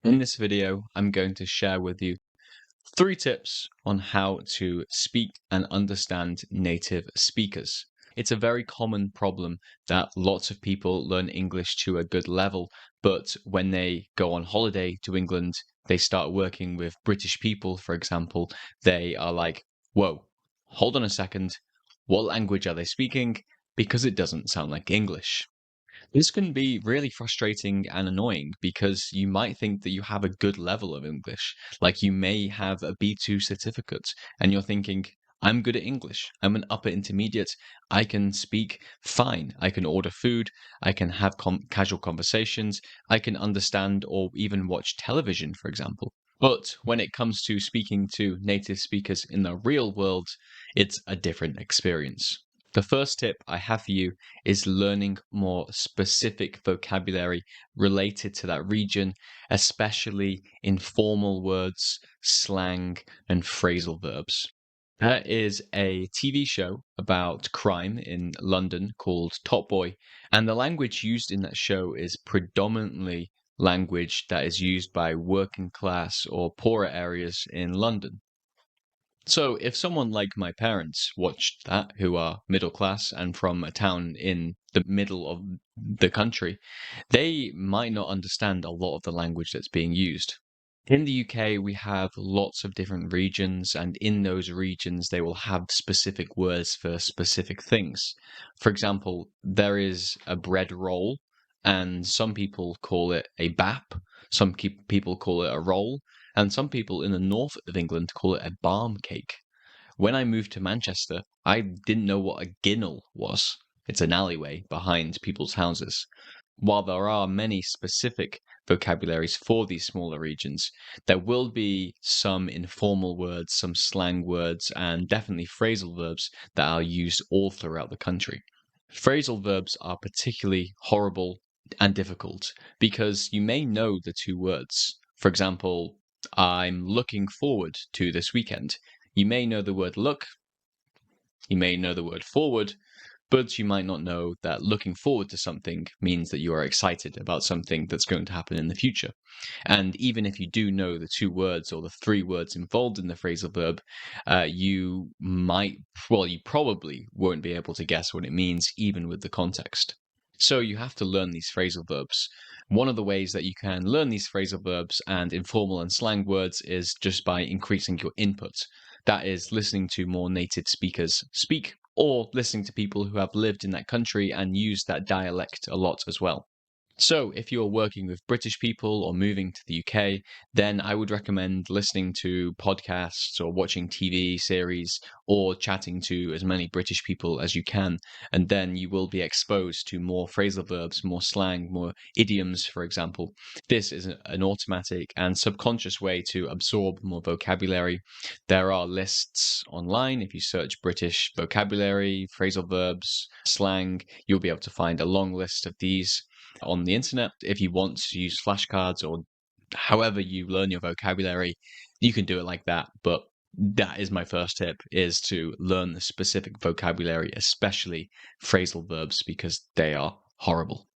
In this video, I'm going to share with you 3 tips on how to speak and understand native speakers. It's a very common problem that lots of people learn English to a good level, but when they go on holiday to England, they start working with British people, for example, they are like, whoa, hold on a second, what language are they speaking? Because it doesn't sound like English. This can be really frustrating and annoying because you might think that you have a good level of English. Like you may have a B2 certificate and you're thinking, I'm good at English. I'm an upper intermediate. I can speak fine. I can order food. I can have casual conversations. I can understand or even watch television, for example. But when it comes to speaking to native speakers in the real world, it's a different experience. The first tip I have for you is learning more specific vocabulary related to that region, especially informal words, slang, and phrasal verbs. There is a TV show about crime in London called Top Boy, and the language used in that show is predominantly language that is used by working class or poorer areas in London. So, if someone like my parents watched that, who are middle class and from a town in the middle of the country, they might not understand a lot of the language that's being used. In the UK, we have lots of different regions, and in those regions, they will have specific words for specific things. For example, there is a bread roll, and some people call it a bap, people call it a roll, and some people in the north of England call it a barm cake. When I moved to Manchester, I didn't know what a ginnel was. It's an alleyway behind people's houses. While there are many specific vocabularies for these smaller regions, there will be some informal words, some slang words, and definitely phrasal verbs that are used all throughout the country. Phrasal verbs are particularly horrible and difficult because you may know the 2 words. For example, I'm looking forward to this weekend. You may know the word look, you may know the word forward, but you might not know that looking forward to something means that you are excited about something that's going to happen in the future. And even if you do know the 2 words or the 3 words involved in the phrasal verb, you you probably won't be able to guess what it means, even with the context. So you have to learn these phrasal verbs. One of the ways that you can learn these phrasal verbs and informal and slang words is just by increasing your input. That is listening to more native speakers speak or listening to people who have lived in that country and use that dialect a lot as well. So, if you're working with British people or moving to the UK, then I would recommend listening to podcasts or watching TV series or chatting to as many British people as you can. And then you will be exposed to more phrasal verbs, more slang, more idioms, for example. This is an automatic and subconscious way to absorb more vocabulary. There are lists online. If you search British vocabulary, phrasal verbs, slang, you'll be able to find a long list of these on the internet. If you want to use flashcards or however you learn your vocabulary, you can do it like that. But that is my first tip, is to learn the specific vocabulary, especially phrasal verbs, because they are horrible.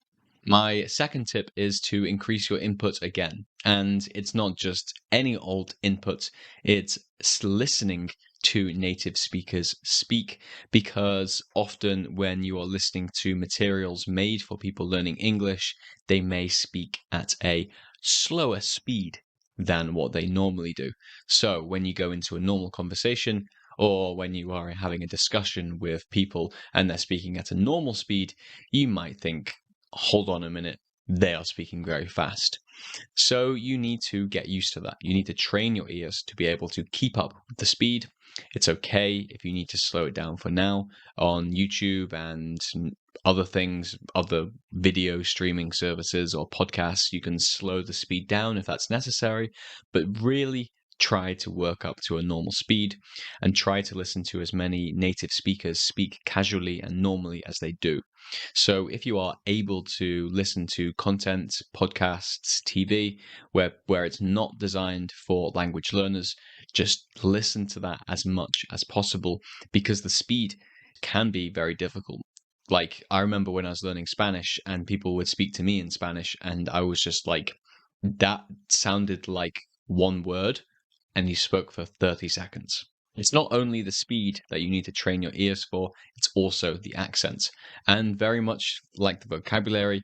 My second tip is to increase your input again. And it's not just any old input, it's listening to native speakers speak, because often when you are listening to materials made for people learning English, they may speak at a slower speed than what they normally do. So when you go into a normal conversation, or when you are having a discussion with people and they're speaking at a normal speed, you might think, hold on a minute, they are speaking very fast. So you need to get used to that. You need to train your ears to be able to keep up with the speed. It's okay if you need to slow it down for now. On YouTube and other things, other video streaming services or podcasts, you can slow the speed down if that's necessary, but really try to work up to a normal speed and try to listen to as many native speakers speak casually and normally as they do. So if you are able to listen to content, podcasts, TV, where it's not designed for language learners, just listen to that as much as possible, because the speed can be very difficult. Like, I remember when I was learning Spanish and people would speak to me in Spanish, and I was just like, That sounded like one word, and you spoke for 30 seconds. It's not only the speed that you need to train your ears for, it's also the accents. And very much like the vocabulary,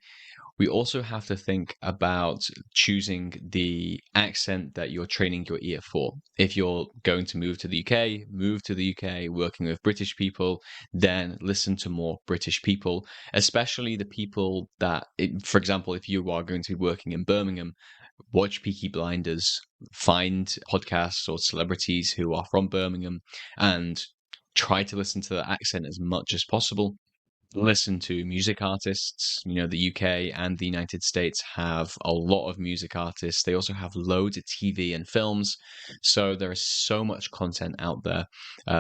we also have to think about choosing the accent that you're training your ear for. If you're going to move to the UK, move to the UK, working with British people, then listen to more British people, especially the people that, for example, if you are going to be working in Birmingham, watch Peaky Blinders, find podcasts or celebrities who are from Birmingham, and try to listen to the accent as much as possible. Listen to music artists. The UK and the United States have a lot of music artists. They also have loads of TV and films. So there is so much content out there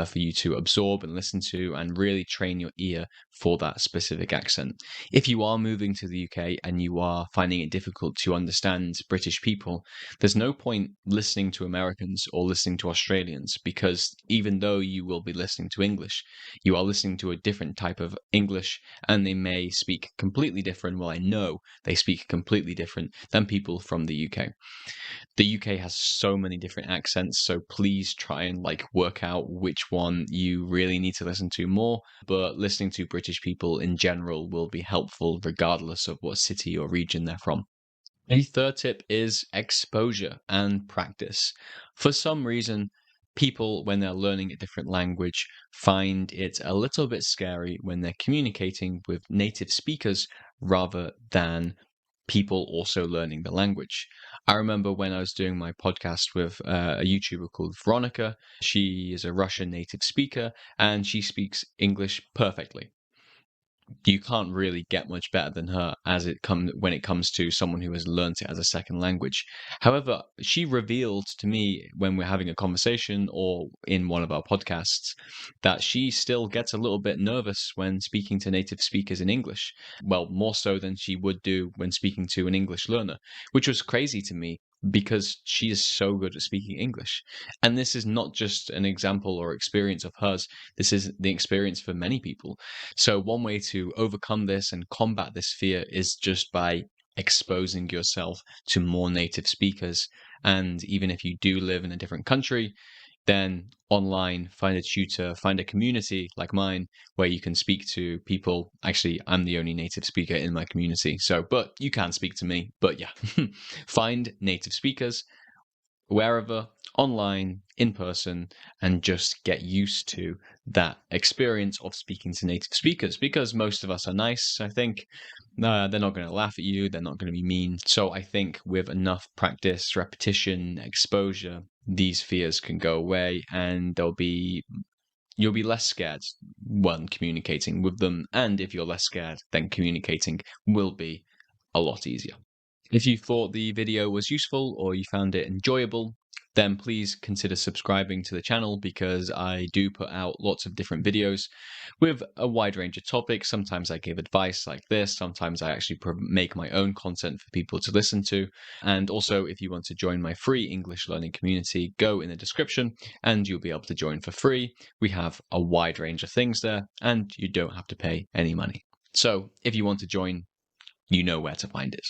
for you to absorb and listen to and really train your ear for that specific accent. If you are moving to the UK and you are finding it difficult to understand British people, there's no point listening to Americans or listening to Australians, because even though you will be listening to English, you are listening to a different type of English, and they may speak completely different. Well, I know they speak completely different than people from the UK. The UK has so many different accents, so please try and work out which one you really need to listen to more. But listening to British people in general will be helpful regardless of what city or region they're from. The third tip is exposure and practice. For some reason, people, when they're learning a different language, find it a little bit scary when they're communicating with native speakers rather than people also learning the language. I remember when I was doing my podcast with a YouTuber called Veronica. She is a Russian native speaker and she speaks English perfectly. You can't really get much better than her when it comes to someone who has learnt it as a second language. However, she revealed to me when we're having a conversation or in one of our podcasts that she still gets a little bit nervous when speaking to native speakers in English. Well, more so than she would do when speaking to an English learner, which was crazy to me because she is so good at speaking English. And this is not just an example or experience of hers. This is the experience for many people. So one way to overcome this and combat this fear is just by exposing yourself to more native speakers. And even if you do live in a different country, then online, find a tutor, find a community like mine where you can speak to people. Actually, I'm the only native speaker in my community. But you can speak to me. But yeah, find native speakers wherever, online, in person, and just get used to that experience of speaking to native speakers, because most of us are nice, I think. They're not going to laugh at you, they're not going to be mean. So I think with enough practice, repetition, exposure, these fears can go away and you'll be less scared when communicating with them. And if you're less scared, then communicating will be a lot easier. If you thought the video was useful or you found it enjoyable, then please consider subscribing to the channel, because I do put out lots of different videos with a wide range of topics. Sometimes I give advice like this, sometimes I actually make my own content for people to listen to. And also, if you want to join my free English learning community, go in the description and you'll be able to join for free. We have a wide range of things there and you don't have to pay any money. So if you want to join, you know where to find it.